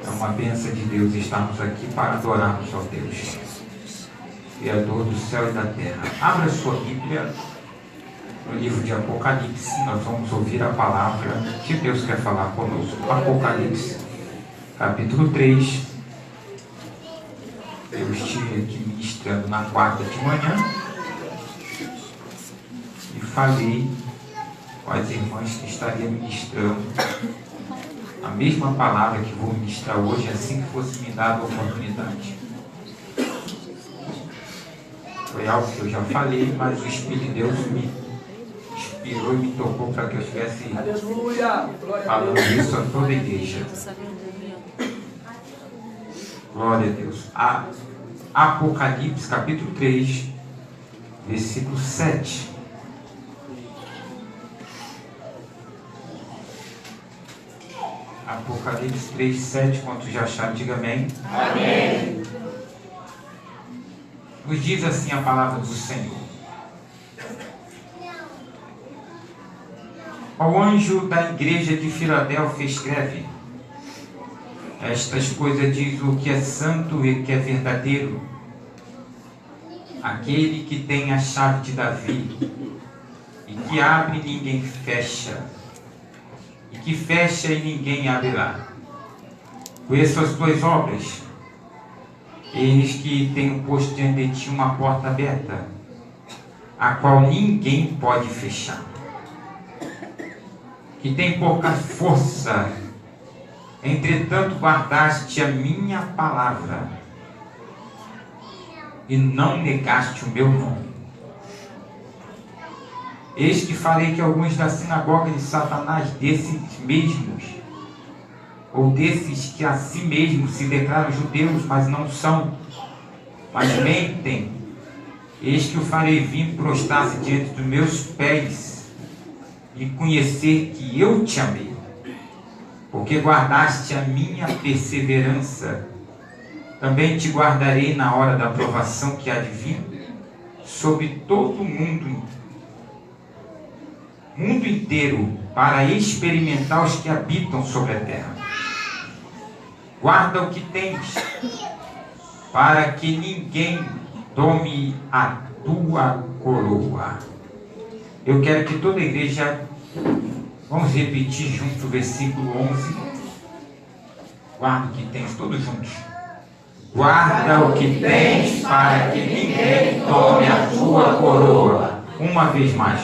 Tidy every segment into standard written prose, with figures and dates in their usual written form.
É uma bênção de Deus estarmos aqui para adorarmos ao Deus, Criador do céu e da terra. Abra sua Bíblia no livro de Apocalipse. Nós vamos ouvir a palavra que Deus quer falar conosco. Apocalipse, capítulo 3. Eu estive aqui ministrando na quarta de manhã e falei com as irmãs que estaria ministrando a mesma palavra que vou ministrar hoje, assim que fosse me dada a oportunidade. Foi algo que eu já falei, mas o Espírito de Deus me inspirou e me tocou para que eu estivesse falando isso a toda a igreja. Glória a Deus. Apocalipse, capítulo 3, versículo 7. Apocalipse 3, 7, quantos já acharam, diga amém. Amém. Nos diz assim a palavra do Senhor. Ao anjo da igreja de Filadélfia escreve: estas coisas diz o que é santo e que é verdadeiro, aquele que tem a chave de Davi, e que abre e ninguém fecha, e que fecha e ninguém abrirá. Conheço as tuas obras, eis que tenho posto diante de ti uma porta aberta, a qual ninguém pode fechar, que tem pouca força, entretanto guardaste a minha palavra, e não negaste o meu nome. Eis que farei que alguns da sinagoga de Satanás, desses mesmos, ou desses que a si mesmos se declaram judeus, mas não são, mas mentem, eis que o farei vir prostrar-se diante dos meus pés e conhecer que eu te amei, porque guardaste a minha perseverança. Também te guardarei na hora da provação que há de vir sobre todo o mundo inteiro, para experimentar os que habitam sobre a terra. Guarda o que tens, para que ninguém tome a tua coroa. Eu quero que toda a igreja, vamos repetir juntos o versículo 11. Guarda o que tens, todos juntos. Guarda o que tens, para que ninguém tome a tua coroa. Uma vez mais.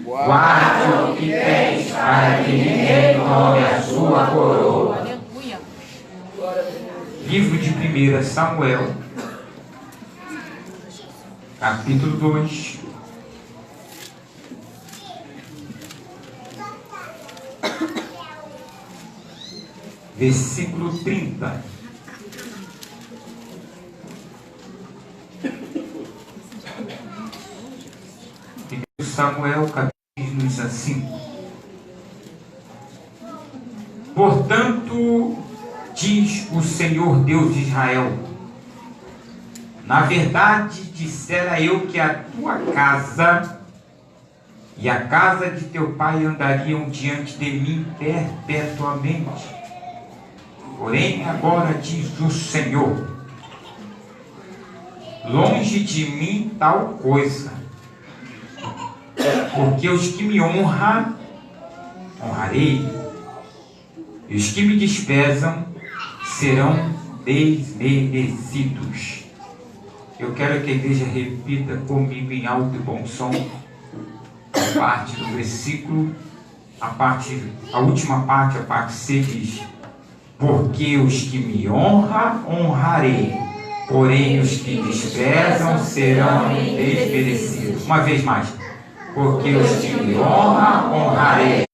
Guarda o que tens, para que ninguém tome a sua coroa. Livro de 1 Samuel, capítulo 2, versículo 30. Samuel, capítulo diz assim: portanto, diz o Senhor Deus de Israel, na verdade dissera eu que a tua casa e a casa de teu pai andariam diante de mim perpetuamente. Porém agora diz o Senhor, longe de mim tal coisa, porque os que me honram, honrarei, e os que me desprezam serão desmerecidos. Eu quero que a igreja repita comigo em alto e bom som a parte do versículo, a última parte, a parte C diz: porque os que me honram, honrarei, porém os que desprezam serão desmerecidos. Uma vez mais. Porque os que me honram, honrarei,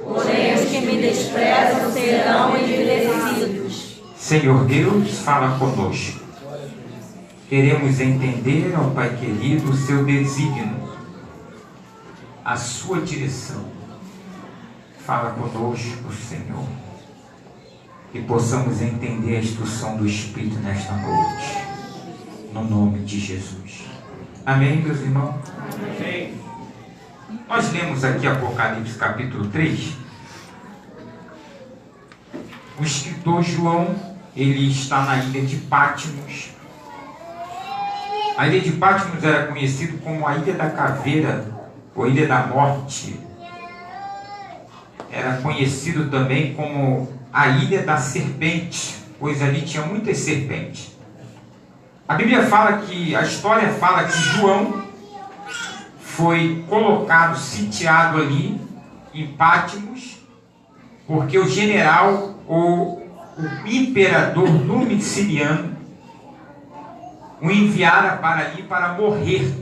porém os que me desprezam serão envelhecidos. Senhor Deus, fala conosco. Queremos entender, ó Pai querido, o seu desígnio, a sua direção. Fala conosco, Senhor, que possamos entender a instrução do Espírito nesta noite, no nome de Jesus. Amém, meus irmãos? Amém. Nós lemos aqui Apocalipse capítulo 3, O escritor João, ele está na ilha de Patmos. A ilha de Patmos era conhecida como a Ilha da Caveira, ou Ilha da Morte. Era conhecido também como a Ilha da Serpente, pois ali tinha muitas serpentes. A Bíblia fala que, a história fala que João foi colocado, sitiado ali em Patmos, porque o general ou o imperador Domiciano o enviara para ali para morrer.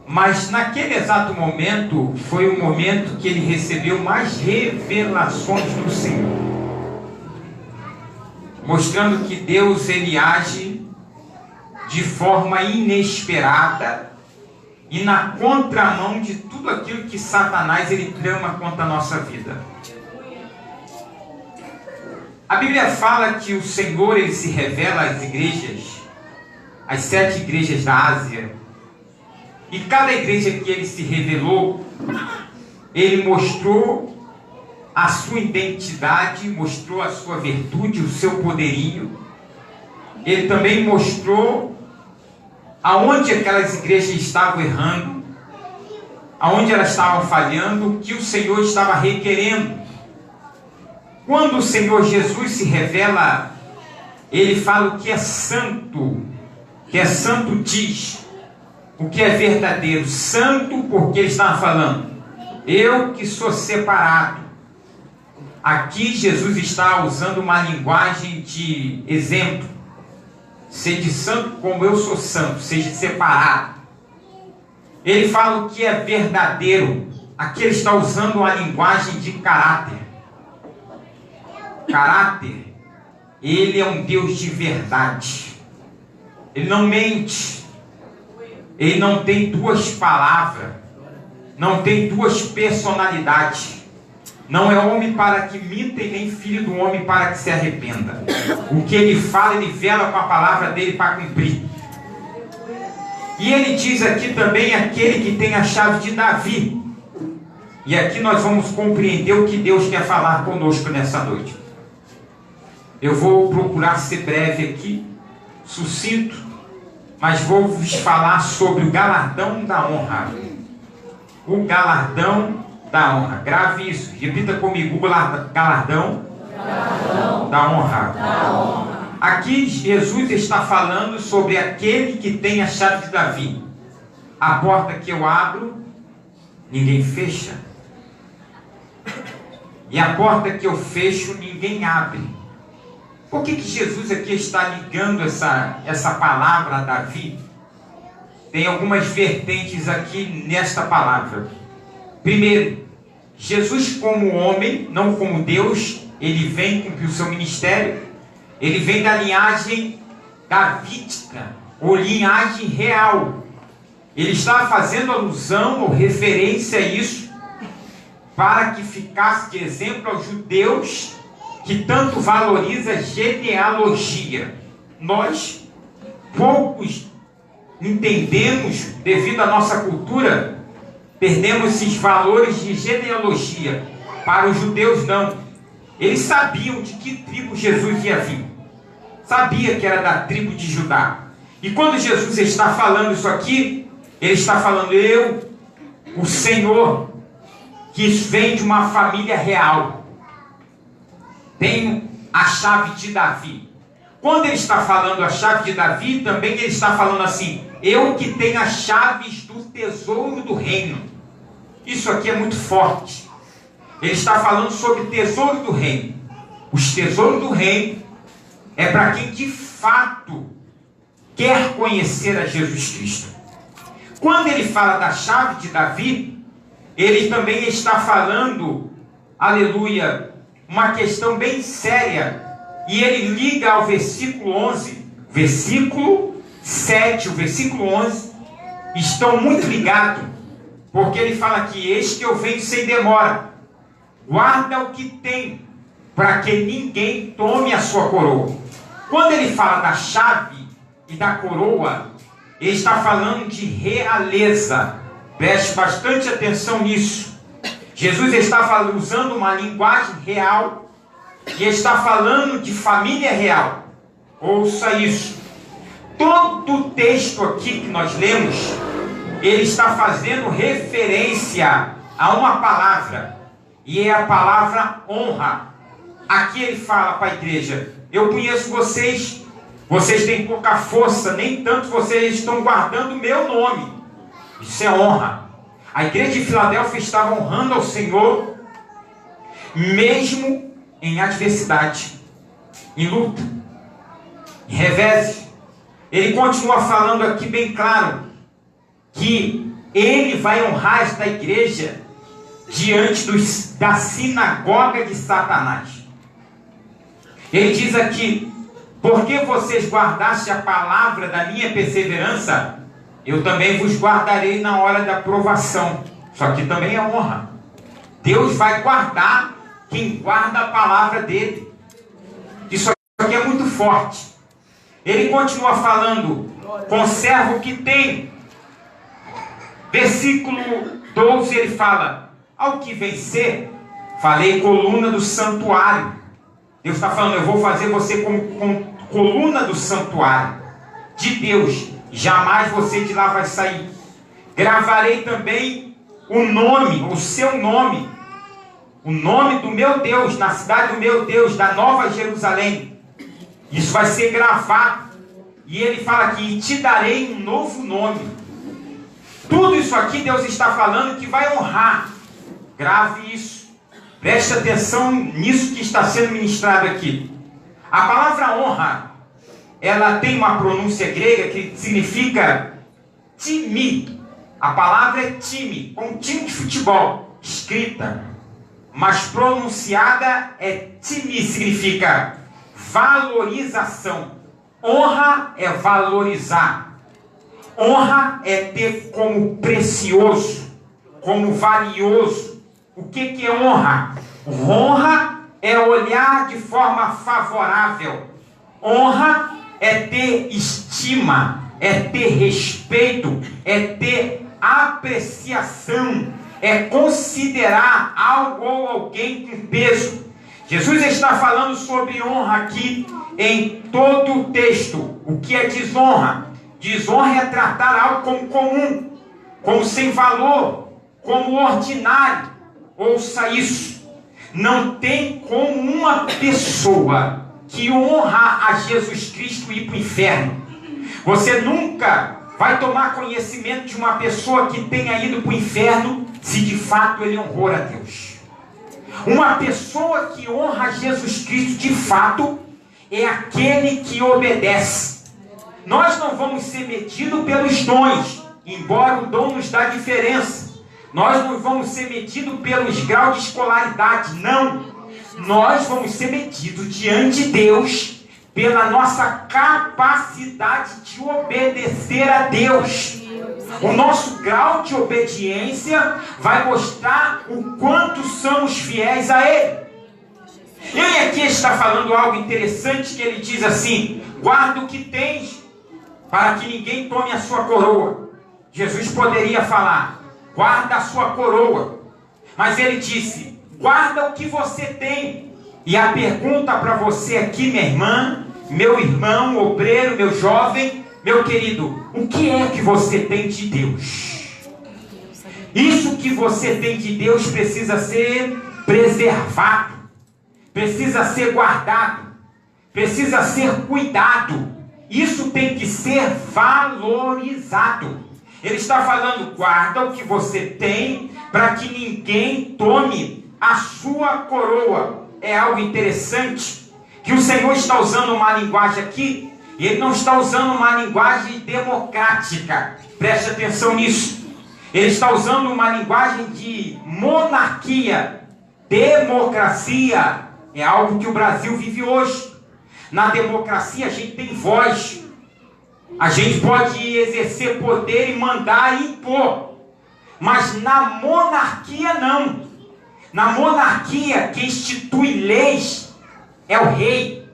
Mas naquele exato momento, foi o momento que ele recebeu mais revelações do Senhor, mostrando que Deus, ele age de forma inesperada e na contramão de tudo aquilo que Satanás ele trama contra a nossa vida. A Bíblia fala que o Senhor ele se revela às igrejas, às 7 igrejas da Ásia, e cada igreja que ele se revelou, ele mostrou a sua identidade, mostrou a sua virtude, o seu poderio. Ele também mostrou aonde aquelas igrejas estavam errando, aonde elas estavam falhando, o que o Senhor estava requerendo. Quando o Senhor Jesus se revela, ele fala o que é santo diz o que é verdadeiro. Santo, porque ele estava falando, eu que sou separado. Aqui Jesus está usando uma linguagem de exemplo. Seja santo como eu sou santo, seja separado. Ele fala o que é verdadeiro. Aqui ele está usando uma linguagem de caráter. Caráter, ele é um Deus de verdade. Ele não mente. Ele não tem duas palavras. Não tem duas personalidades. Não é homem para que minta e nem filho do homem para que se arrependa. O que ele fala, ele vela com a palavra dele para cumprir. E ele diz aqui também aquele que tem a chave de Davi. E aqui nós vamos compreender o que Deus quer falar conosco nessa noite. Eu vou procurar ser breve aqui, sucinto, mas vou vos falar sobre o galardão da honra. O galardão da honra. Grave isso. Repita comigo. O galardão da honra. Aqui Jesus está falando sobre aquele que tem a chave de Davi. A porta que eu abro, ninguém fecha. E a porta que eu fecho, ninguém abre. Por que Jesus aqui está ligando essa palavra a Davi? Tem algumas vertentes aqui nesta palavra. Primeiro, Jesus como homem, não como Deus, ele vem cumprir o seu ministério. Ele vem da linhagem davídica, ou linhagem real. Ele está fazendo alusão ou referência a isso, para que ficasse de exemplo aos judeus, que tanto valoriza a genealogia. Nós, poucos entendemos, devido à nossa cultura, perdemos esses valores de genealogia. Para os judeus não. Eles sabiam de que tribo Jesus ia vir. Sabia que era da tribo de Judá. E quando Jesus está falando isso aqui, ele está falando, eu, o Senhor, que vem de uma família real, tenho a chave de Davi. Quando ele está falando a chave de Davi, também ele está falando assim, eu que tenho as chaves do tesouro do reino. Isso aqui é muito forte. Ele está falando sobre o tesouro do reino. Os tesouros do reino é para quem de fato quer conhecer a Jesus Cristo. Quando ele fala da chave de Davi, ele também está falando, aleluia, uma questão bem séria, e ele liga ao versículo 11, versículo 7, o versículo 11, estão muito ligados, porque ele fala aqui, eis que eu venho sem demora, guarda o que tem, para que ninguém tome a sua coroa. Quando ele fala da chave e da coroa, ele está falando de realeza. Preste bastante atenção nisso. Jesus está usando uma linguagem real e está falando de família real. Ouça isso. Todo o texto aqui que nós lemos, ele está fazendo referência a uma palavra, e é a palavra honra. Aqui ele fala para a igreja: eu conheço vocês, vocês têm pouca força, nem tanto vocês estão guardando o meu nome. Isso é honra. A igreja de Filadélfia estava honrando ao Senhor, mesmo em adversidade, em luta, em revés. Ele continua falando aqui bem claro que ele vai honrar esta igreja diante da sinagoga de Satanás. Ele diz aqui: porque vocês guardaste a palavra da minha perseverança, eu também vos guardarei na hora da provação. Só que também é honra. Deus vai guardar quem guarda a palavra dele. Isso aqui é muito forte. Ele continua falando: conserva o que tem. Versículo 12 ele fala: ao que vencer, falei coluna do santuário. Deus está falando: eu vou fazer você com coluna do santuário de Deus, jamais você de lá vai sair. Gravarei também o nome, o seu nome, o nome do meu Deus, na cidade do meu Deus, da Nova Jerusalém. Isso vai ser gravado. E ele fala aqui: e te darei um novo nome. Tudo isso aqui Deus está falando que vai honrar. Grave isso. Preste atenção nisso que está sendo ministrado aqui. A palavra honra, ela tem uma pronúncia grega que significa time. A palavra é time, como time de futebol, escrita, mas pronunciada é time, significa valorização. Honra é valorizar. Honra é ter como precioso, como valioso. O que é honra? Honra é olhar de forma favorável. Honra é ter estima, é ter respeito, é ter apreciação, é considerar algo ou alguém com peso. Jesus está falando sobre honra aqui em todo o texto. O que é desonra? Desonra é tratar algo como comum, como sem valor, como ordinário. Ouça isso. Não tem como uma pessoa que honra a Jesus Cristo ir para o inferno. Você nunca vai tomar conhecimento de uma pessoa que tenha ido para o inferno se de fato ele honrou a Deus. Uma pessoa que honra a Jesus Cristo de fato é aquele que obedece. Nós não vamos ser medidos pelos dons, embora o dom nos dá diferença. Nós não vamos ser medidos pelos graus de escolaridade, não. Nós vamos ser medidos diante de Deus pela nossa capacidade de obedecer a Deus. O nosso grau de obediência vai mostrar o quanto somos fiéis a Ele. Ele aqui está falando algo interessante, que ele diz assim: guarda o que tens, para que ninguém tome a sua coroa. Jesus poderia falar: guarda a sua coroa. Mas ele disse: guarda o que você tem. E a pergunta para você aqui, minha irmã, meu irmão, obreiro, meu jovem, meu querido: o que é que você tem de Deus? Isso que você tem de Deus precisa ser preservado, precisa ser guardado, precisa ser cuidado. Isso tem que ser valorizado. Ele está falando: guarda o que você tem, para que ninguém tome a sua coroa. É algo interessante que o Senhor está usando uma linguagem aqui, e Ele não está usando uma linguagem democrática. Preste atenção nisso. Ele está usando uma linguagem de monarquia. Democracia é algo que o Brasil vive hoje. Na democracia a gente tem voz. A gente pode exercer poder e mandar e impor. Mas na monarquia não. Na monarquia quem institui leis é o rei.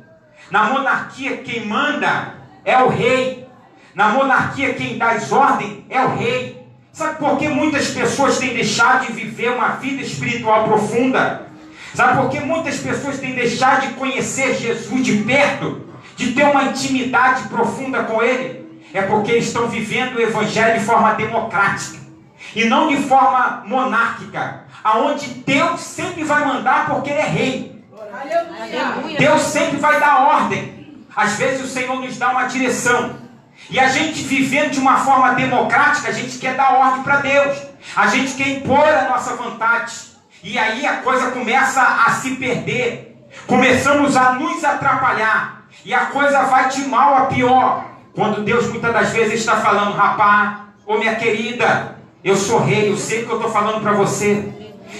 Na monarquia quem manda é o rei. Na monarquia quem dá as ordens é o rei. Sabe por que muitas pessoas têm deixado de viver uma vida espiritual profunda? Sabe por que muitas pessoas têm deixado de conhecer Jesus de perto? De ter uma intimidade profunda com Ele? É porque estão vivendo o Evangelho de forma democrática e não de forma monárquica, aonde Deus sempre vai mandar porque Ele é rei. Deus sempre vai dar ordem. Às vezes o Senhor nos dá uma direção. E a gente vivendo de uma forma democrática, a gente quer dar ordem para Deus. A gente quer impor a nossa vontade. E aí a coisa começa a se perder. Começamos a nos atrapalhar. E a coisa vai de mal a pior. Quando Deus muitas das vezes está falando, rapaz, ô minha querida, eu sou rei, eu sei o que eu estou falando para você.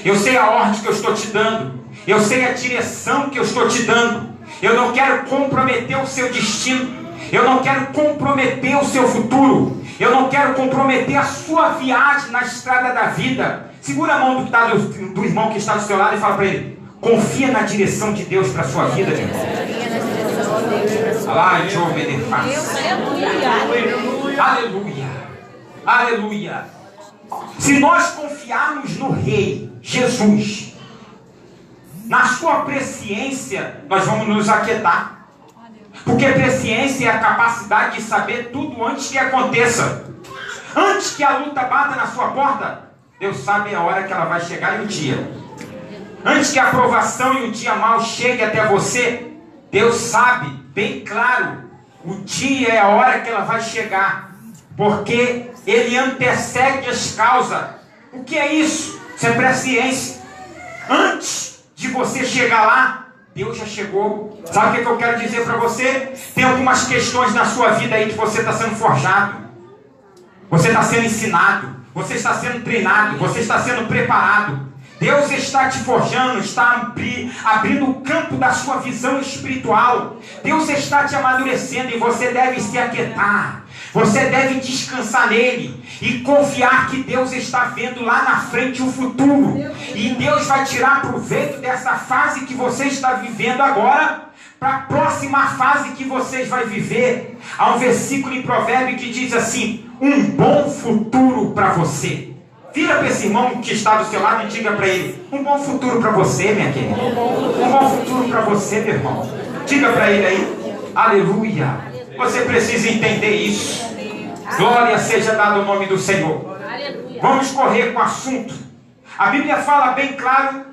Eu sei a ordem que eu estou te dando. Eu sei a direção que eu estou te dando. Eu não quero comprometer o seu destino. Eu não quero comprometer o seu futuro. Eu não quero comprometer a sua viagem na estrada da vida. Segura a mão do irmão que está do seu lado e fala para ele: confia na direção de Deus para a sua vida, meu irmão. Aleluia. Aleluia. Se nós confiarmos no Rei Jesus, na sua presciência, nós vamos nos aquietar. Porque presciência é a capacidade de saber tudo antes que aconteça. Antes que a luta bata na sua porta, Deus sabe a hora que ela vai chegar e o dia. Antes que a provação e o dia mau chegue até você, Deus sabe bem claro o dia e a hora que ela vai chegar. Porque Ele antecede as causas. O que é isso? Isso é presciência. Antes de você chegar lá, Deus já chegou. Sabe o que eu quero dizer para você? Tem algumas questões na sua vida aí que você está sendo forjado. Você está sendo ensinado. Você está sendo treinado. Você está sendo preparado. Deus está te forjando, está abrindo o campo da sua visão espiritual. Deus está te amadurecendo e você deve se aquietar. Você deve descansar nele e confiar que Deus está vendo lá na frente o futuro. E Deus vai tirar proveito dessa fase que você está vivendo agora para a próxima fase que vocês vão viver. Há um versículo em Provérbio que diz assim: um bom futuro para você. Vira para esse irmão que está do seu lado e diga para ele: um bom futuro para você, minha querida. Um bom futuro para você, meu irmão. Diga para ele aí: aleluia. Você precisa entender isso. Glória seja dada ao nome do Senhor. Vamos correr com o assunto. A Bíblia fala bem claro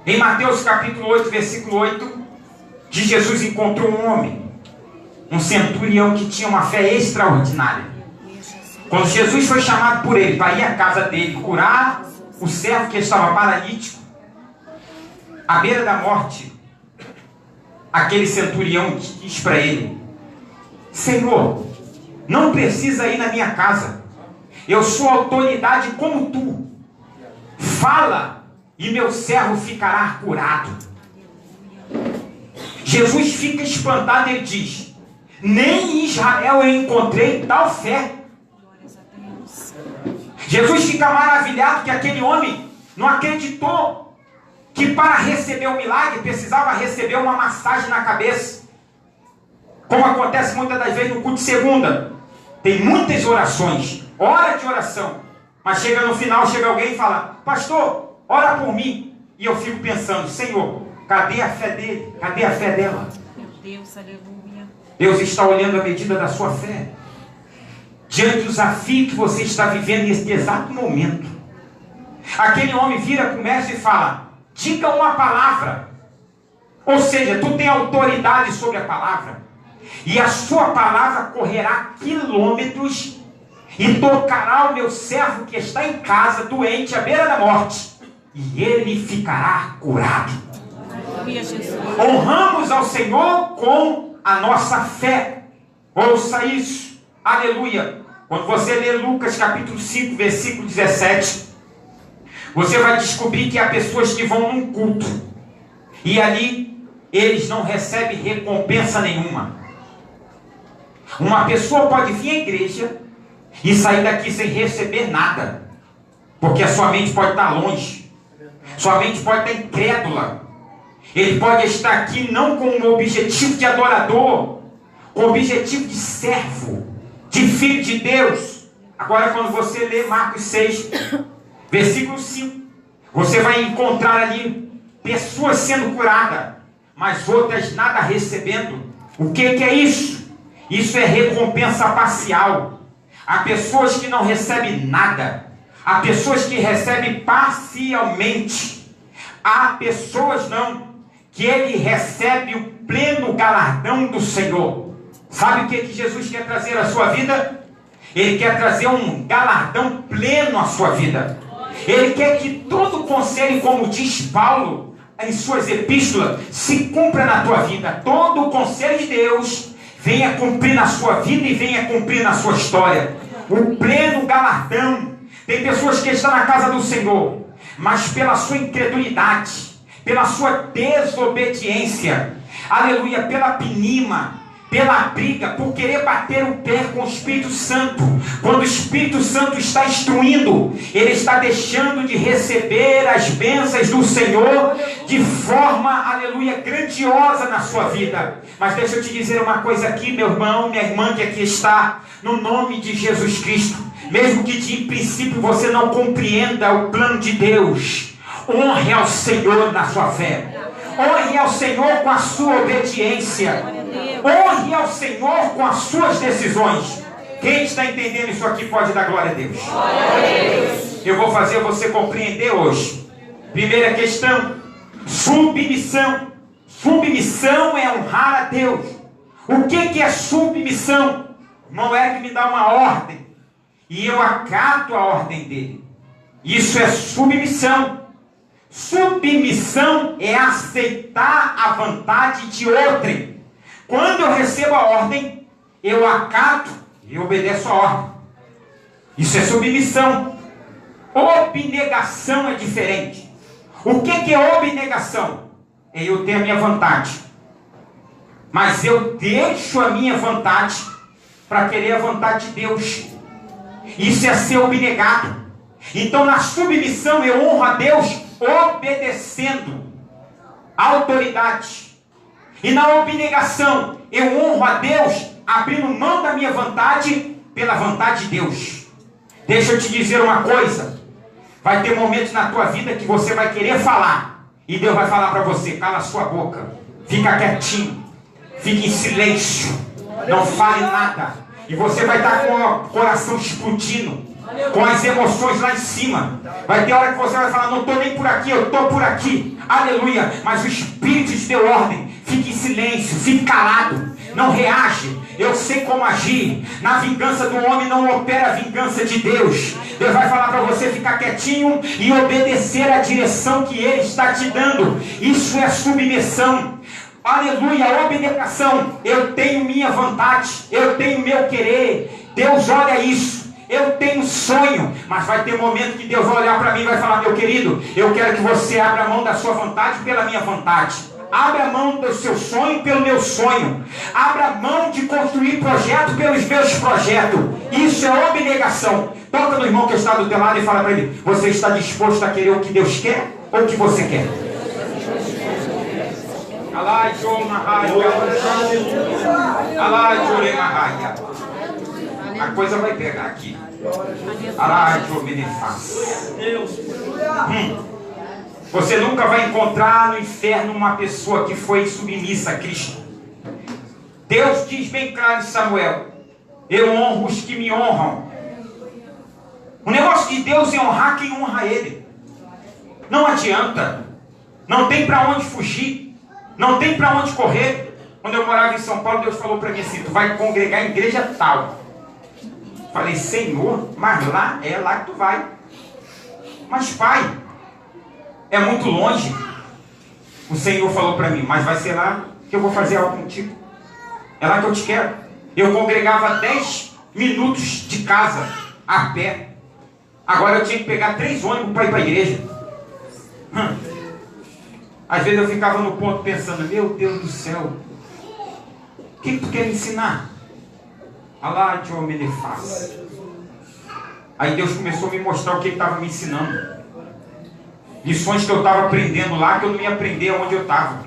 em Mateus capítulo 8, versículo 8, que Jesus encontrou um homem, um centurião que tinha uma fé extraordinária. Quando Jesus foi chamado por ele para ir à casa dele curar o servo que estava paralítico, à beira da morte, aquele centurião diz para ele: Senhor, não precisa ir na minha casa. Eu sou autoridade como tu. Fala e meu servo ficará curado. Jesus fica espantado e diz: nem em Israel eu encontrei tal fé. Jesus fica maravilhado que aquele homem não acreditou que para receber o milagre precisava receber uma massagem na cabeça. Como acontece muitas das vezes no culto de segunda. Tem muitas orações, hora de oração, mas chega no final, chega alguém e fala: pastor, ora por mim. E eu fico pensando: Senhor, cadê a fé dele? Cadê a fé dela? Meu Deus, aleluia. Deus está olhando a medida da sua fé. Diante do desafio que você está vivendo nesse exato momento, aquele homem vira para o mestre e fala: diga uma palavra. Ou seja, tu tem autoridade sobre a palavra. E a sua palavra correrá quilômetros e tocará o meu servo que está em casa, doente, à beira da morte, e ele ficará curado. Honramos ao Senhor com a nossa fé. Ouça isso. Aleluia. Quando você lê Lucas capítulo 5, versículo 17, você vai descobrir que há pessoas que vão num culto e ali eles não recebem recompensa nenhuma. Uma pessoa pode vir à igreja e sair daqui sem receber nada, porque a sua mente pode estar longe, sua mente pode estar incrédula. Ele pode estar aqui não com o objetivo de adorador, com o objetivo de servo, de filho de Deus. Agora, quando você lê Marcos 6, versículo 5, você vai encontrar ali pessoas sendo curadas, mas outras nada recebendo. O que é isso? Isso é recompensa parcial. Há pessoas que não recebem nada. Há pessoas que recebem parcialmente. Há pessoas que ele recebe o pleno galardão do Senhor. Sabe o que Jesus quer trazer à sua vida? Ele quer trazer um galardão pleno à sua vida. Ele quer que todo o conselho, como diz Paulo em suas epístolas, se cumpra na tua vida. Todo o conselho de Deus venha cumprir na sua vida e venha cumprir na sua história. O pleno galardão. Tem pessoas que estão na casa do Senhor, mas pela sua incredulidade, pela sua desobediência, aleluia, pela pinima, pela briga, por querer bater o pé com o Espírito Santo, quando o Espírito Santo está instruindo, ele está deixando de receber as bênçãos do Senhor de forma, aleluia, grandiosa na sua vida. Mas deixa eu te dizer uma coisa aqui, meu irmão, minha irmã que aqui está, no nome de Jesus Cristo, mesmo que de princípio você não compreenda o plano de Deus, honre ao Senhor na sua fé, honre ao Senhor com a sua obediência, honre ao Senhor com as suas decisões. Quem está entendendo isso aqui pode dar glória a Deus. Eu vou fazer você compreender hoje. Primeira questão: submissão. Submissão é honrar a Deus. O que é submissão? Não é que me dá uma ordem e eu acato a ordem dele. Isso é submissão. Submissão é aceitar a vontade de outrem. Quando eu recebo a ordem, eu acato e obedeço a ordem. Isso é submissão. Abnegação é diferente. O que é abnegação? É eu ter a minha vontade, mas eu deixo a minha vontade para querer a vontade de Deus. Isso é ser abnegado. Então, na submissão, eu honro a Deus obedecendo a autoridade. E na abnegação, eu honro a Deus abrindo mão da minha vontade pela vontade de Deus. Deixa eu te dizer uma coisa. Vai ter momentos na tua vida que você vai querer falar, e Deus vai falar para você: cala a sua boca, fica quietinho, fique em silêncio, não fale nada. E você vai estar com o coração explodindo, com as emoções lá em cima. Vai ter hora que você vai falar: não estou nem por aqui, eu estou por aqui. Aleluia. Mas o Espírito te deu ordem: fique em silêncio, fique calado, não reage. Eu sei como agir. Na vingança do homem não opera a vingança de Deus. Deus vai falar para você ficar quietinho e obedecer a direção que Ele está te dando. Isso é submissão. Aleluia, abnegação. Eu tenho minha vontade, eu tenho meu querer. Deus olha isso. Eu tenho sonho, mas vai ter um momento que Deus vai olhar para mim e vai falar: meu querido, eu quero que você abra a mão da sua vontade pela minha vontade. Abra a mão do seu sonho pelo meu sonho. Abra a mão de construir projeto pelos meus projetos. Isso é abnegação. Toca no irmão que está do teu lado e fala para ele: você está disposto a querer o que Deus quer ou o que você quer? A coisa vai pegar aqui. Você nunca vai encontrar no inferno uma pessoa que foi submissa a Cristo. Deus diz bem claro em Samuel: eu honro os que me honram. O negócio de Deus é honrar quem honra Ele. Não adianta. Não tem para onde fugir. Não tem para onde correr. Quando eu morava em São Paulo, Deus falou para mim assim: tu vai congregar em igreja tal. Falei: Senhor, mas lá é lá que tu vai. Mas pai, é muito longe. O Senhor falou para mim: mas vai ser lá que eu vou fazer algo contigo. É lá que eu te quero. Eu congregava 10 minutos de casa a pé. Agora eu tinha que pegar 3 ônibus para ir para a igreja. Às vezes eu ficava no ponto pensando: meu Deus do céu, o que tu quer me ensinar? Alá de homem de face. Aí Deus começou a me mostrar o que Ele estava me ensinando. Lições que eu estava aprendendo lá, que eu não ia aprender onde eu estava.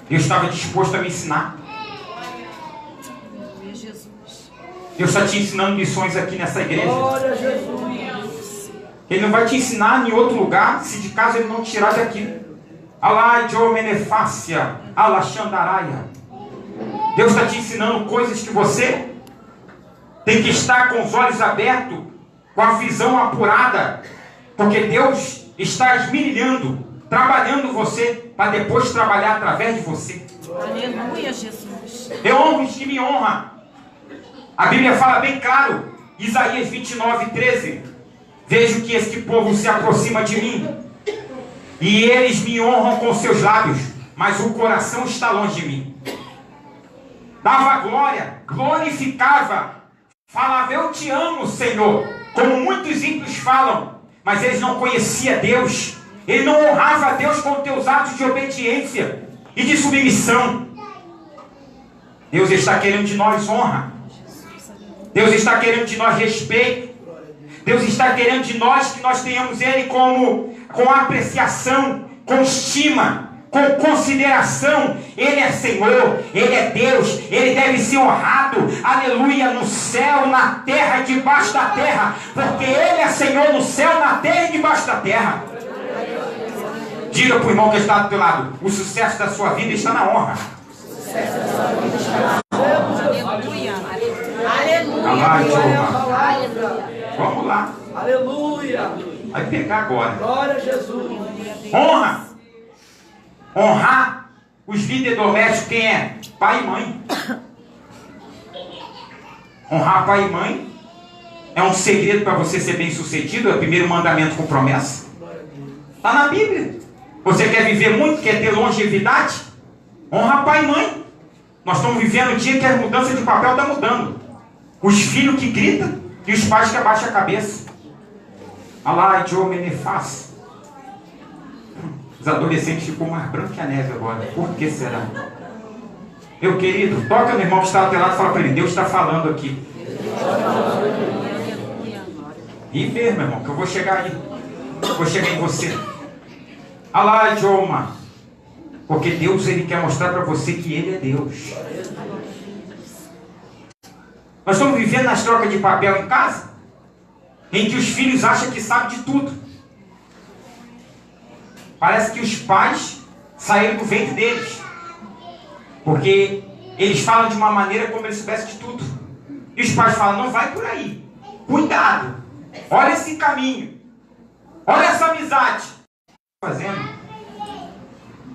Deus estava disposto a me ensinar. Deus está te ensinando lições aqui nessa igreja. Glória a Jesus. Ele não vai te ensinar em outro lugar, se de caso ele não te tirar daqui. Alá, Joe Menefácia, Alá Xandaraia. Deus está te ensinando coisas que você tem que estar com os olhos abertos, com a visão apurada, porque Deus está esmirilhando, trabalhando você, para depois trabalhar através de você. Aleluia, Jesus. Eu honro os que me honram. A Bíblia fala bem claro, Isaías 29:13. Vejo que este povo se aproxima de mim, e eles me honram com seus lábios, mas o coração está longe de mim. Dava glória, glorificava, falava, eu te amo, Senhor, como muitos ímpios falam, mas eles não conheciam Deus. Ele não honrava a Deus com teus atos de obediência e de submissão. Deus está querendo de nós honra. Deus está querendo de nós respeito. Deus está querendo de nós que nós tenhamos Ele com apreciação, com estima, com consideração. Ele é Senhor, Ele é Deus, Ele deve ser honrado, aleluia, no céu, na terra e debaixo da terra, porque Ele é Senhor no céu, na terra e debaixo da terra. Diga para o irmão que está do teu lado, o sucesso da sua vida está na honra. Aleluia. Aleluia. Vamos lá. Aleluia. Vai pegar agora. Glória a Jesus. Honra. Honrar os líderes domésticos, quem é? Pai e mãe. Honrar pai e mãe é um segredo para você ser bem sucedido. É o primeiro mandamento com promessa. Está na Bíblia. Você quer viver muito? Quer ter longevidade? Honra pai e mãe. Nós estamos vivendo um dia que a mudança de papel está mudando. Os filhos que gritam e os pais que abaixam a cabeça. Alá, Joe Menefácio. Os adolescentes ficam mais brancos que a neve agora. Por que será? Meu querido, toca no irmão que está ao teu lado e fala para ele, Deus está falando aqui. E mesmo, meu irmão, que eu vou chegar aí. Eu vou chegar em você. Alá, Joma. Porque Deus, Ele quer mostrar para você que Ele é Deus. Nós estamos vivendo nas trocas de papel em casa, em que os filhos acham que sabem de tudo. Parece que os pais saíram do ventre deles, porque eles falam de uma maneira como eles soubessem de tudo. E os pais falam, não vai por aí. Cuidado. Olha esse caminho. Olha essa amizade. Fazendo.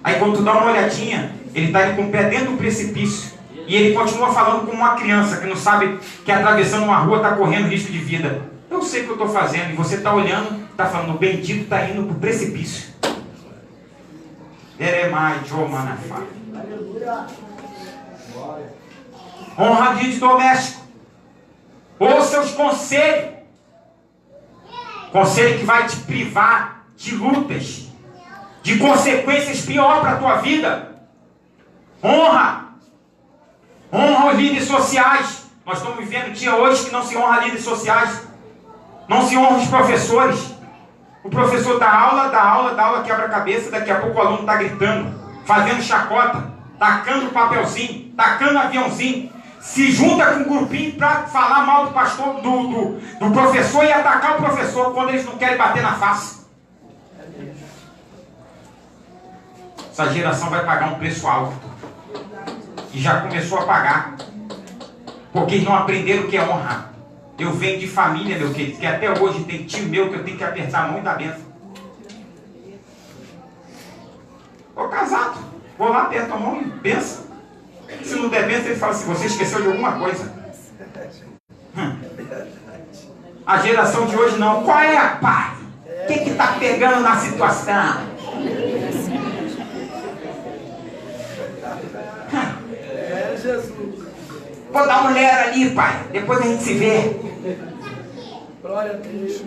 Aí quando tu dá uma olhadinha, ele está indo com o pé dentro do precipício. E ele continua falando como uma criança que não sabe que atravessando uma rua está correndo risco de vida. Eu sei o que eu estou fazendo. E você está olhando, está falando, o bendito está indo para o precipício. Honra a vida doméstico. Ouça os conselhos. Conselho que vai te privar de lutas, de consequências pior para a tua vida. Honra. Honra os líderes sociais. Nós estamos vivendo um dia hoje que não se honra líderes sociais. Não se honra os professores. O professor dá aula, quebra a cabeça, daqui a pouco o aluno está gritando, fazendo chacota, tacando papelzinho, tacando aviãozinho, se junta com um grupinho para falar mal do pastor, do professor e atacar o professor quando eles não querem bater na face. Essa geração vai pagar um preço alto. E já começou a pagar. Porque eles não aprenderam o que é honrar. Eu venho de família, meu querido, que até hoje tem tio meu que eu tenho que apertar a mão e dar benção. Estou casado. Vou lá, aperto a mão e benção. Se não der benção, ele fala assim, você esqueceu de alguma coisa. A geração de hoje não. Qual é, pai? O que está pegando na situação? É Jesus. Vou dar uma mulher ali, pai. Depois a gente se vê. Glória a Deus.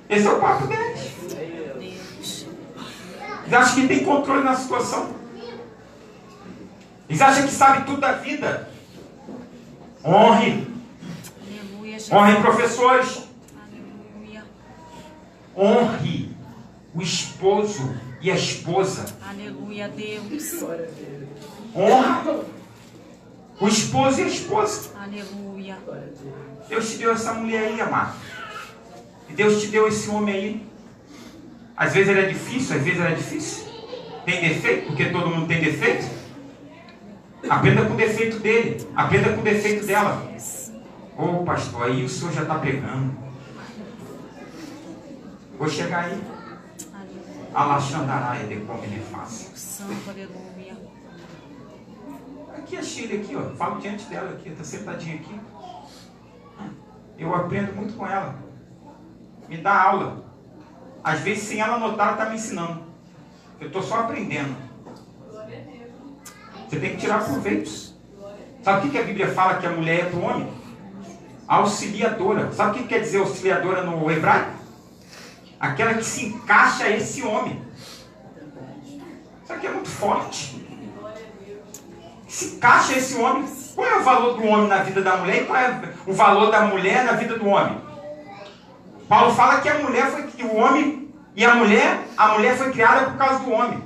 Esse é o papo deles. Eles acham que tem controle na situação. Eles acham que sabe tudo da vida. Honre. Honre professores. Honre o esposo e a esposa. Aleluia, Deus. Honra. O esposo e a esposa. Aleluia. Deus te deu essa mulher aí, amado. E Deus te deu esse homem aí. Às vezes ele é difícil, às vezes ele é difícil. Tem defeito, porque todo mundo tem defeito. Aprenda com o defeito dele. Aprenda com o defeito dela. Ô pastor, aí o senhor já está pregando. Vou chegar aí. Alaxandaraia de como ele faz. Santo, aleluia. Aqui a Shirley, aqui, ó. Falo diante dela aqui, está sentadinha aqui. Eu aprendo muito com ela. Me dá aula. Às vezes, sem ela notar, ela está me ensinando. Eu estou só aprendendo. Você tem que tirar proveitos. Sabe o que a Bíblia fala que a mulher é para o homem? Auxiliadora. Sabe o que quer dizer auxiliadora no hebraico? Aquela que se encaixa a esse homem. Isso aqui é muito forte. Se encaixa a esse homem. Qual é o valor do homem na vida da mulher e qual é o valor da mulher na vida do homem? Paulo fala que a mulher foi que o homem e a mulher foi criada por causa do homem.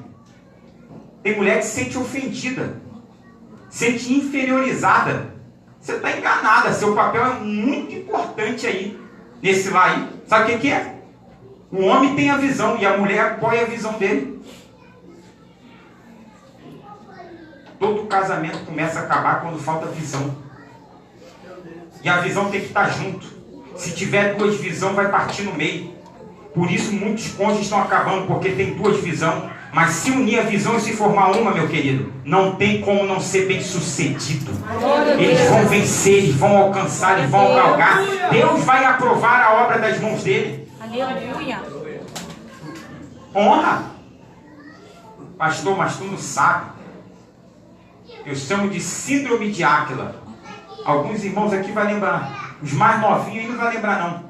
Tem mulher que se sente ofendida, sente inferiorizada. Você está enganada, seu papel é muito importante aí, nesse lá aí. Sabe o que é? O homem tem a visão e a mulher apoia a visão dele. Todo casamento começa a acabar quando falta visão. E a visão tem que estar junto. Se tiver duas visões, vai partir no meio. Por isso muitos cônjuges estão acabando, porque tem duas visões. Mas se unir a visão e se formar uma, meu querido, não tem como não ser bem sucedido. Eles vão vencer, eles vão alcançar, eles vão galgar. Deus vai aprovar a obra das mãos dele. Aleluia. Honra. Pastor, mas tu não sabe. Eu chamo de síndrome de Áquila. Alguns irmãos aqui vão lembrar. Os mais novinhos aí não vão lembrar, não.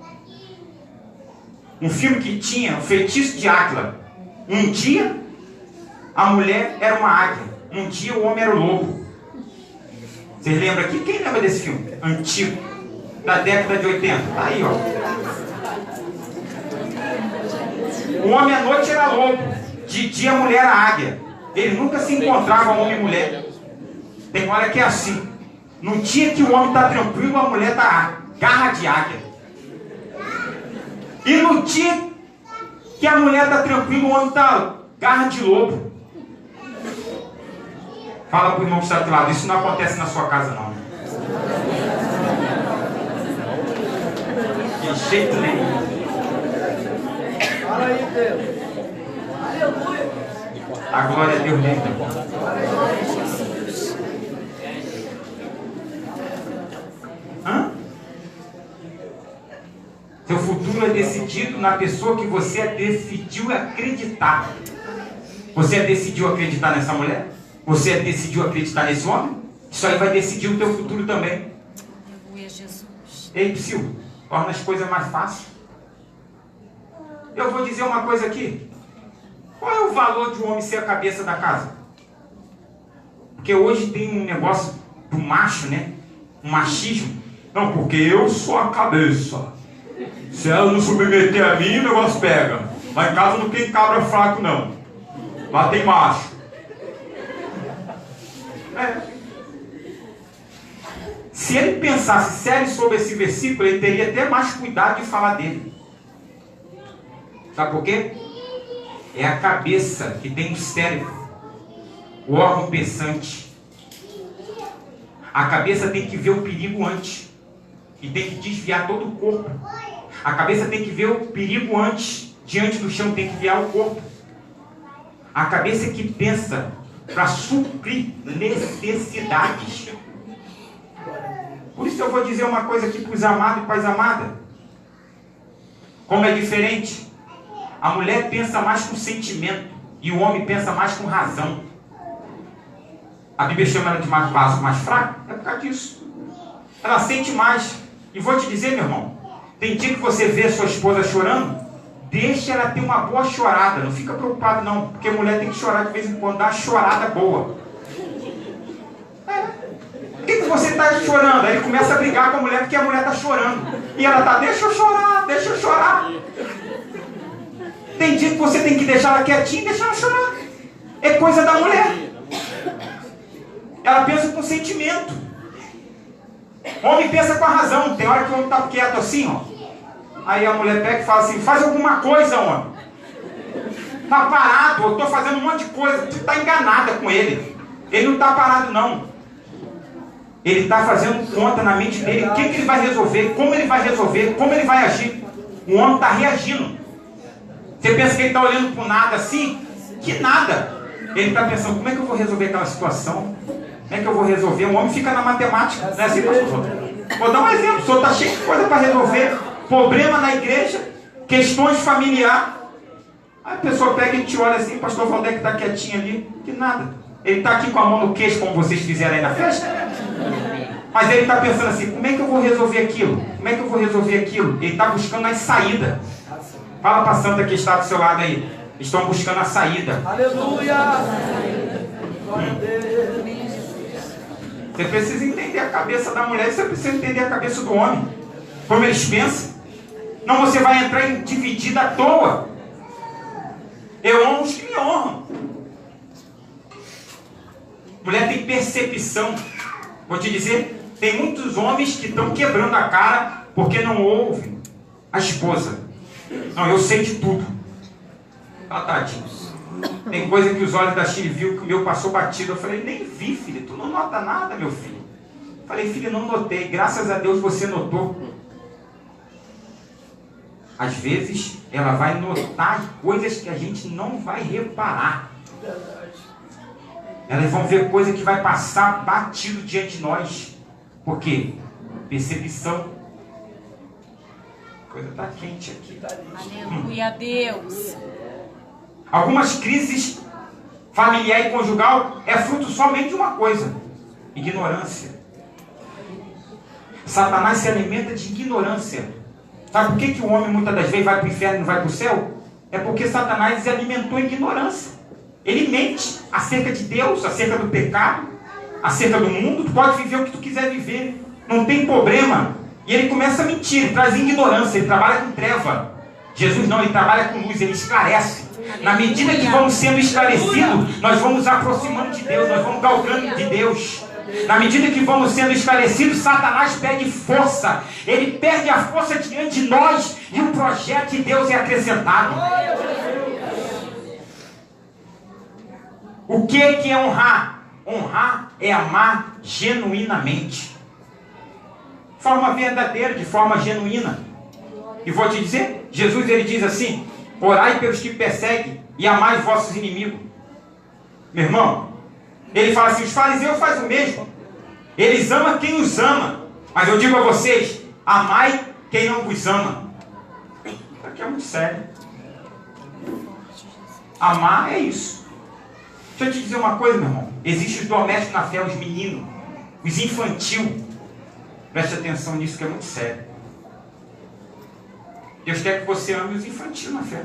Um filme que tinha o feitiço de Áquila. Um dia a mulher era uma águia. Um dia o homem era o lobo. Vocês lembram aqui? Quem lembra desse filme? Antigo. Da década de 80. Tá aí, ó. O homem à noite era lobo. De dia a mulher era águia. Eles nunca se encontravam, homem e mulher. Tem hora que é assim. No dia que o homem está tranquilo, a mulher está garra de águia. E no dia que a mulher está tranquila, o homem está garra de lobo. Fala para o irmão que está do lado, isso não acontece na sua casa não. De jeito nenhum. Fala aí, Deus. Aleluia. A glória a Deus lembra. Hã? Seu futuro é decidido na pessoa que você decidiu acreditar. Você decidiu acreditar nessa mulher? Você decidiu acreditar nesse homem? Isso aí vai decidir o teu futuro também. Aleluia, Jesus. Ei, Psyu, torna as coisas mais fáceis. Eu vou dizer uma coisa aqui. Qual é o valor de um homem ser a cabeça da casa? Porque hoje tem um negócio do macho, né? Um machismo. Não, porque eu sou a cabeça. Se ela não submeter a mim, o negócio pega. Lá em casa não tem cabra fraco, não. Lá tem macho. Se ele pensasse sério sobre esse versículo, ele teria até mais cuidado de falar dele. Sabe por quê? É a cabeça que tem o cérebro, o órgão pensante. A cabeça tem que ver o perigo antes e tem que desviar todo o corpo. A cabeça tem que ver o perigo antes, diante do chão, tem que guiar o corpo. A cabeça é que pensa para suprir necessidades. Por isso eu vou dizer uma coisa aqui para os amados e para as amadas. Como é diferente. A mulher pensa mais com sentimento e o homem pensa mais com razão. A Bíblia chama ela de vaso mais fraco, é por causa disso. Ela sente mais. E vou te dizer, meu irmão, tem dia que você vê a sua esposa chorando, deixa ela ter uma boa chorada. Não fica preocupado não, porque a mulher tem que chorar de vez em quando, dá uma chorada boa. Por que você está chorando? Aí ele começa a brigar com a mulher porque a mulher está chorando. E ela está, deixa eu chorar, deixa eu chorar. Tem dia que você tem que deixar ela quietinha e deixar ela chorar. É coisa da mulher. Ela pensa com sentimento. Homem pensa com a razão. Tem hora que o homem está quieto assim, ó. Aí a mulher pega e fala assim, faz alguma coisa, homem. Está parado, eu estou fazendo um monte de coisa. Tu está enganada com ele. Ele não está parado, não. Ele está fazendo conta na mente dele. O que ele vai resolver, como ele vai resolver, como ele vai agir. O homem está reagindo. Você pensa que ele está olhando para o nada assim? Que nada. Ele está pensando, como é que eu vou resolver aquela situação? Como é que eu vou resolver? O homem fica na matemática. Não é assim, pastor? Vou dar um exemplo. O senhor está cheio de coisa para resolver. Problema na igreja, questões familiares. Aí a pessoa pega e te olha assim, pastor Valdec está quietinho ali. Que nada. Ele está aqui com a mão no queixo, como vocês fizeram aí na festa. Mas ele está pensando assim, como é que eu vou resolver aquilo? Como é que eu vou resolver aquilo? Ele está buscando a saída. Fala para a santa que está do seu lado aí. Estão buscando a saída. Aleluia! Você precisa entender a cabeça da mulher, você precisa entender a cabeça do homem. Como eles pensam. Não, você vai entrar em dividida à toa. Eu honro os que me honram. Mulher tem percepção. Vou te dizer, tem muitos homens que estão quebrando a cara porque não ouvem a esposa. Não, eu sei de tudo. Ah, tadinhos. Tem coisa que os olhos da Chile viu que o meu passou batido. Eu falei, nem vi, filho. Tu não nota nada, meu filho. Eu falei, filho, não notei. Graças a Deus você notou. Às vezes, ela vai notar coisas que a gente não vai reparar. Elas vão ver coisa que vai passar batido diante de nós. Por quê? Percepção. A coisa está quente aqui. Aleluia, Deus. Algumas crises familiar e conjugal é fruto somente de uma coisa: ignorância. Satanás se alimenta de ignorância. Sabe por que o homem muitas das vezes vai para o inferno e não vai para o céu? É porque Satanás se alimentou em ignorância. Ele mente acerca de Deus, acerca do pecado, acerca do mundo. Tu pode viver o que tu quiser viver, não tem problema. E ele começa a mentir, ele traz ignorância, ele trabalha com treva. Jesus não, ele trabalha com luz, ele esclarece. Na medida que vamos sendo esclarecidos, nós vamos aproximando de Deus, nós vamos galgando de Deus. Na medida que vamos sendo esclarecidos, Satanás perde força. Ele perde a força diante de nós e o projeto de Deus é acrescentado. O que é honrar? Honrar é amar genuinamente. De forma verdadeira, de forma genuína. E vou te dizer, Jesus ele diz assim, orai pelos que perseguem e amai os vossos inimigos. Meu irmão, ele fala assim, os fariseus fazem o mesmo. Eles amam quem os ama. Mas eu digo a vocês, amai quem não vos ama. Isso aqui é muito sério. Amar é isso. Deixa eu te dizer uma coisa, meu irmão. Existem os domésticos na fé, os meninos, os infantil. Preste atenção nisso que é muito sério. Deus quer que você ame os infantis na fé.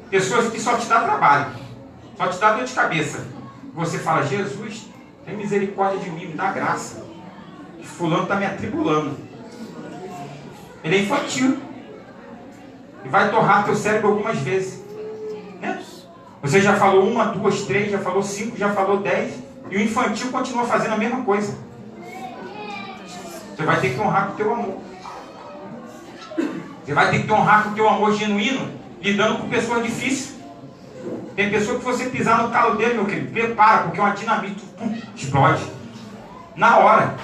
Pessoas que só te dão trabalho, só te dá dor de cabeça. Você fala, Jesus, tem misericórdia de mim, me dá graça. Fulano está me atribulando. Ele é infantil. E vai torrar teu cérebro algumas vezes. Né? Você já falou 1, 2, 3, já falou 5, já falou 10. E o infantil continua fazendo a mesma coisa. Você vai ter que honrar com o teu amor. Você vai ter que honrar com o teu amor genuíno, lidando com pessoas difíceis. Tem pessoa que você pisar no calo dele, meu querido, prepara, porque é uma dinamite, explode. Na hora.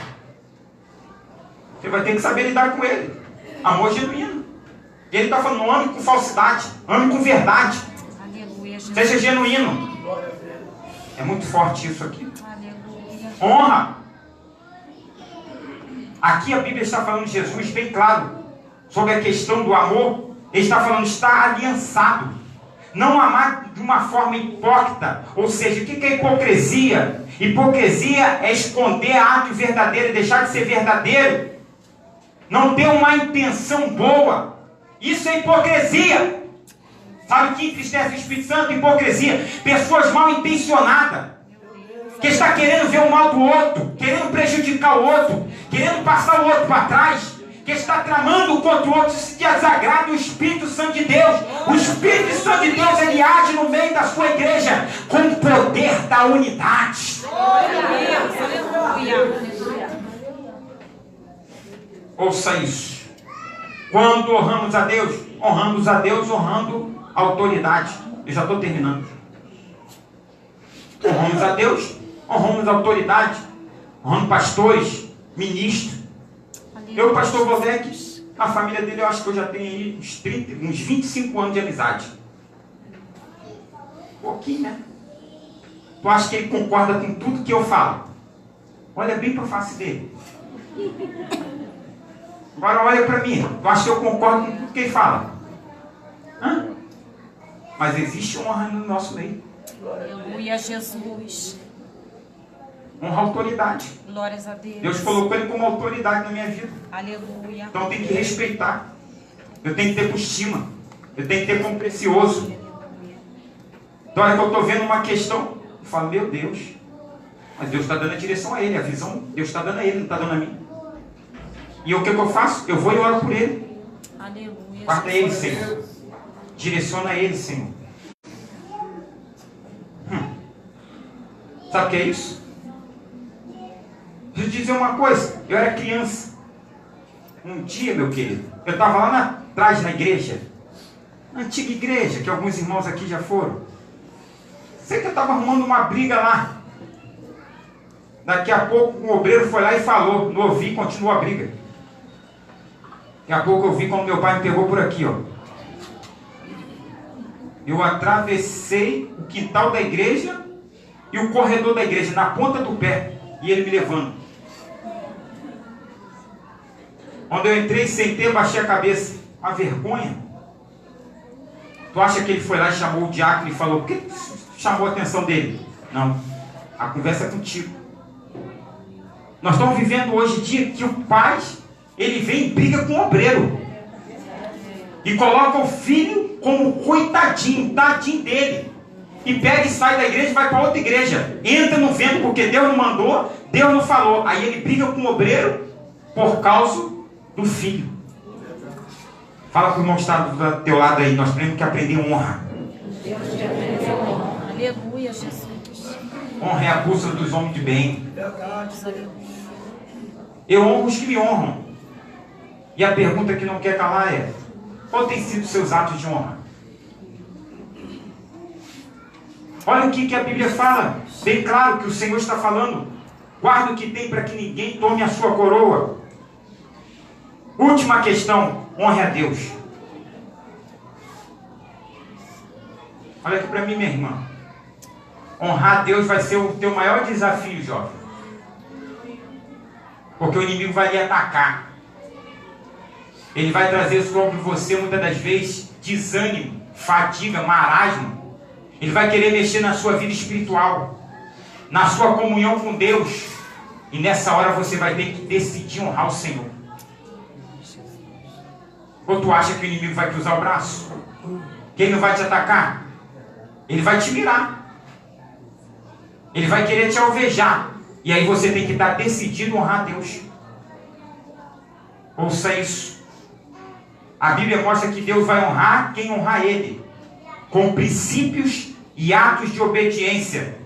Você vai ter que saber lidar com ele. Amor genuíno. E ele está falando, não ame com falsidade, ame com verdade. Aleluia, Jesus. Seja genuíno. É muito forte isso aqui. Aleluia. Honra. Aqui a Bíblia está falando de Jesus bem claro. Sobre a questão do amor. Ele está falando, está aliançado. Não amar de uma forma hipócrita. Ou seja, o que é hipocrisia? Hipocrisia é esconder ato verdadeiro e deixar de ser verdadeiro. Não ter uma intenção boa. Isso é hipocrisia. Sabe o que entristece o Espírito Santo? Hipocrisia. Pessoas mal intencionadas. Que está querendo ver o mal do outro. Querendo prejudicar o outro. Querendo passar o outro para trás. Que está tramando contra o outro, se desagrada o Espírito Santo de Deus. O Espírito Santo de Deus, ele age no meio da sua igreja com o poder da unidade. Glória a Deus, aleluia. Ouça isso. Quando honramos a Deus honrando a autoridade. Eu já estou terminando. Honramos a Deus, honramos a autoridade, honrando pastores, ministros. Eu, o pastor Valdec, a família dele, eu acho que eu já tenho aí uns 25 anos de amizade. Pouquinho, né? Tu acha que ele concorda com tudo que eu falo? Olha bem para a face dele. Agora olha para mim. Tu acha que eu concordo com tudo que ele fala? Hã? Mas existe honra no nosso meio. Aleluia, Jesus. Honra a autoridade. Glórias a Deus. Deus colocou ele como autoridade na minha vida. Aleluia. Então eu tenho que respeitar. Eu tenho que ter por estima. Eu tenho que ter como precioso. Então, hora que eu estou vendo uma questão, eu falo, meu Deus. Mas Deus está dando a direção a ele. A visão, Deus está dando a ele, não está dando a mim. E o que eu faço? Eu vou e oro por ele. Aleluia. Guarda ele, Senhor. Direciona ele, Senhor. Sabe o que é isso? Deixa eu dizer uma coisa. Eu era criança. Um dia, meu querido, eu estava lá atrás na igreja. Na antiga igreja, que alguns irmãos aqui já foram. Sei que eu estava arrumando uma briga lá. Daqui a pouco um obreiro foi lá e falou. Não ouvi, continuou a briga. Daqui a pouco eu vi como meu pai me pegou por aqui, ó. Eu atravessei o quintal da igreja e o corredor da igreja, na ponta do pé, e ele me levando. Quando eu entrei, sentei, baixei a cabeça. Uma vergonha. Tu acha que ele foi lá e chamou o diácono e falou, por que chamou a atenção dele? Não, a conversa é contigo. Nós estamos vivendo hoje em dia que o pai, ele vem e briga com o obreiro. E coloca o filho como coitadinho, tadinho dele. E pega e sai da igreja e vai para outra igreja. Entra no vento porque Deus não mandou, Deus não falou. Aí ele briga com o obreiro por causa do filho. Fala para o irmão que está do teu lado aí. Nós temos que aprender honra. Aleluia, Jesus. Honra é a bússola dos homens de bem. Aleluia. Eu honro os que me honram. E a pergunta que não quer calar é: qual tem sido os seus atos de honra? Olha o que a Bíblia fala. Bem claro que o Senhor está falando. Guarda o que tem para que ninguém tome a sua coroa. Última questão. Honre a Deus. Olha aqui para mim, minha irmã. Honrar a Deus vai ser o teu maior desafio, jovem. Porque o inimigo vai lhe atacar. Ele vai trazer sobre você, muitas das vezes, desânimo, fadiga, marasmo. Ele vai querer mexer na sua vida espiritual, na sua comunhão com Deus. E nessa hora você vai ter que decidir honrar o Senhor. Ou tu acha que o inimigo vai cruzar o braço? Que ele não vai te atacar? Ele vai te mirar. Ele vai querer te alvejar. E aí você tem que estar decidido a honrar a Deus. Ouça isso. A Bíblia mostra que Deus vai honrar quem honrar Ele, com princípios e atos de obediência.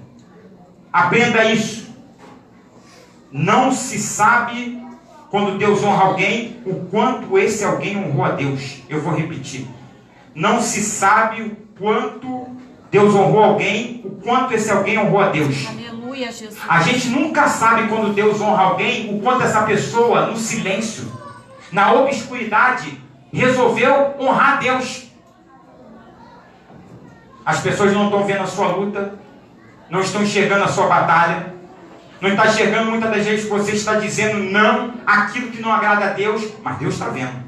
Aprenda isso. Não se sabe, quando Deus honra alguém, o quanto esse alguém honrou a Deus. Eu vou repetir. Não se sabe o quanto Deus honrou alguém, o quanto esse alguém honrou a Deus. Aleluia, Jesus. A gente nunca sabe, quando Deus honra alguém, o quanto essa pessoa, no silêncio, na obscuridade, resolveu honrar a Deus. As pessoas não estão vendo a sua luta, não estão enxergando a sua batalha, não está enxergando muitas das vezes que você está dizendo não àquilo que não agrada a Deus, mas Deus está vendo.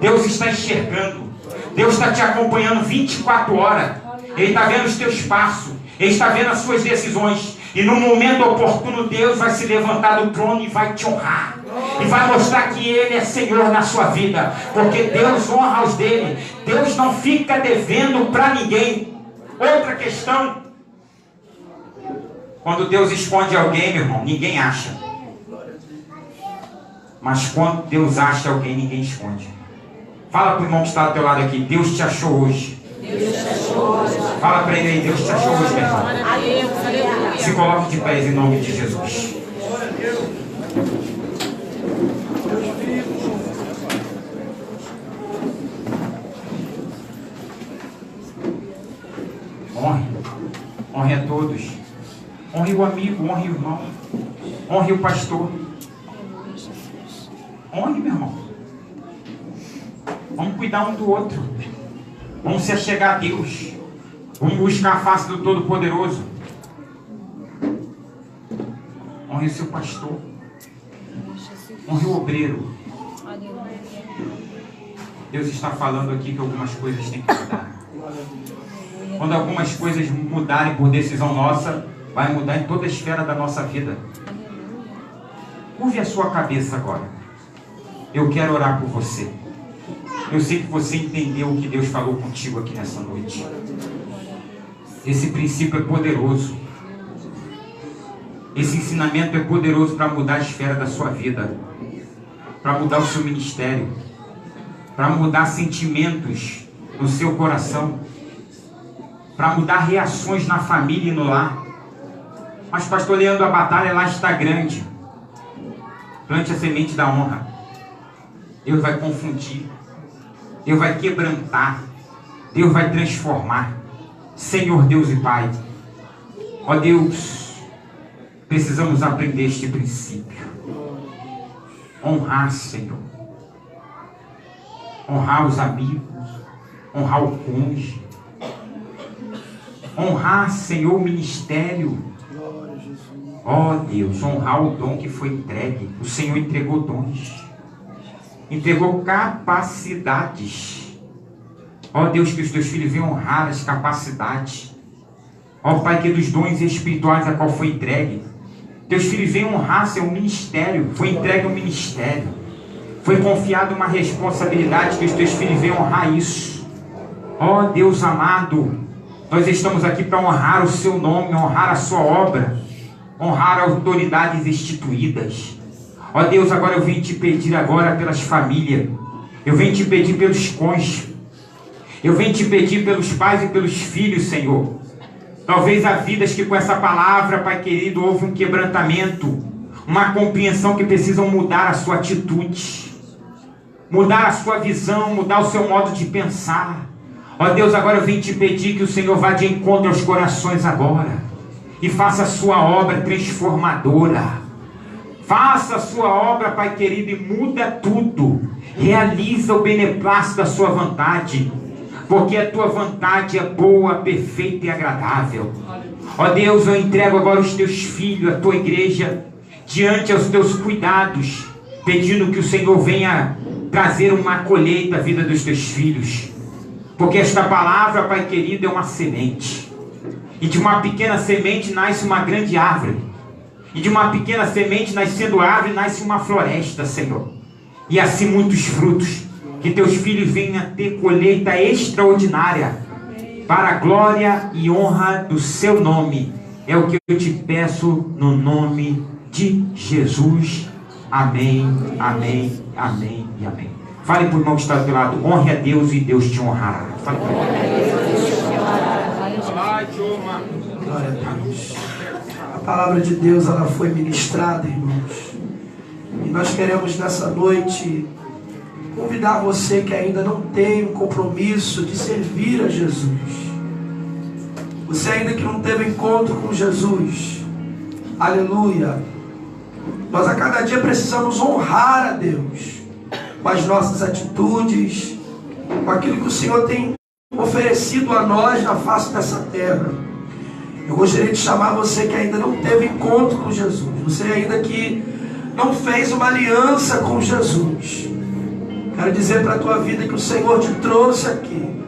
Deus está enxergando. Deus está te acompanhando 24 horas. Ele está vendo os teus passos. Ele está vendo as suas decisões. E no momento oportuno, Deus vai se levantar do trono e vai te honrar. E vai mostrar que Ele é Senhor na sua vida. Porque Deus honra os dele. Deus não fica devendo para ninguém. Outra questão. Quando Deus esconde alguém, meu irmão, ninguém acha. Mas quando Deus acha alguém, ninguém esconde. Fala para o irmão que está do teu lado aqui. Deus te achou hoje. Deus te achou hoje. Fala para ele aí. Deus te achou hoje, meu irmão. Glória a Deus. Aleluia. Se coloque de pés em nome de Jesus. Glória a Deus. Deus vivo. todos. Honre o amigo, honre o irmão, honre o pastor. Honre, meu irmão. Vamos cuidar um do outro. Vamos se achegar a Deus. Vamos buscar a face do Todo-Poderoso. Honre o seu pastor. Honre o obreiro. Deus está falando aqui que algumas coisas têm que mudar. Quando algumas coisas mudarem por decisão nossa, vai mudar em toda a esfera da nossa vida. Curve a sua cabeça agora. Eu quero orar por você. Eu sei que você entendeu o que Deus falou contigo aqui nessa noite. Esse princípio é poderoso. Esse ensinamento é poderoso para mudar a esfera da sua vida, para mudar o seu ministério, para mudar sentimentos no seu coração, para mudar reações na família e no lar. Mas, pastor Leandro, a batalha lá está grande. Plante a semente da honra. Deus vai confundir. Deus vai quebrantar. Deus vai transformar. Senhor Deus e Pai, ó Deus, precisamos aprender este princípio. Honrar, Senhor. Honrar os amigos. Honrar o cônjuge. Honrar, Senhor, o ministério. Ó Deus, honrar o dom que foi entregue. O Senhor entregou dons. Entregou capacidades. Ó Deus, que os teus filhos venham honrar as capacidades. Ó Pai, que dos dons espirituais a qual foi entregue, teus filhos venham honrar seu ministério. Foi entregue um ministério. Foi confiado uma responsabilidade, que os teus filhos venham honrar isso. Ó Deus amado, nós estamos aqui para honrar o seu nome, honrar a sua obra, honrar autoridades instituídas. Ó Deus, agora eu venho te pedir agora pelas famílias. Eu venho te pedir pelos cônjuges. Eu venho te pedir pelos pais e pelos filhos, Senhor. Talvez há vidas que com essa palavra, Pai querido, houve um quebrantamento, uma compreensão que precisam mudar a sua atitude, mudar a sua visão, mudar o seu modo de pensar. Ó Deus, agora eu venho te pedir que o Senhor vá de encontro aos corações agora e faça a sua obra transformadora. Faça a sua obra, Pai querido, e muda tudo. Realiza o beneplácito da sua vontade, porque a tua vontade é boa, perfeita e agradável. Ó Deus, eu entrego agora os teus filhos, a tua igreja, diante aos teus cuidados, pedindo que o Senhor venha trazer uma colheita à vida dos teus filhos. Porque esta palavra, Pai querido, é uma semente. E de uma pequena semente nasce uma grande árvore. E de uma pequena semente, nascendo árvore, nasce uma floresta, Senhor. E assim muitos frutos. Que teus filhos venham a ter colheita extraordinária, para a glória e honra do seu nome. É o que eu te peço no nome de Jesus. Amém, amém, amém e amém. Fale por irmão que está do teu lado. Honre a Deus e Deus te honrará. Fale por Glória a Deus. A palavra de Deus, ela foi ministrada, irmãos. E nós queremos nessa noite convidar você que ainda não tem um compromisso de servir a Jesus. Você ainda que não teve encontro com Jesus. Aleluia. Nós a cada dia precisamos honrar a Deus com as nossas atitudes, com aquilo que o Senhor tem oferecido a nós na face dessa terra. Eu gostaria de chamar você que ainda não teve encontro com Jesus, você ainda que não fez uma aliança com Jesus. Quero dizer para a tua vida que o Senhor te trouxe aqui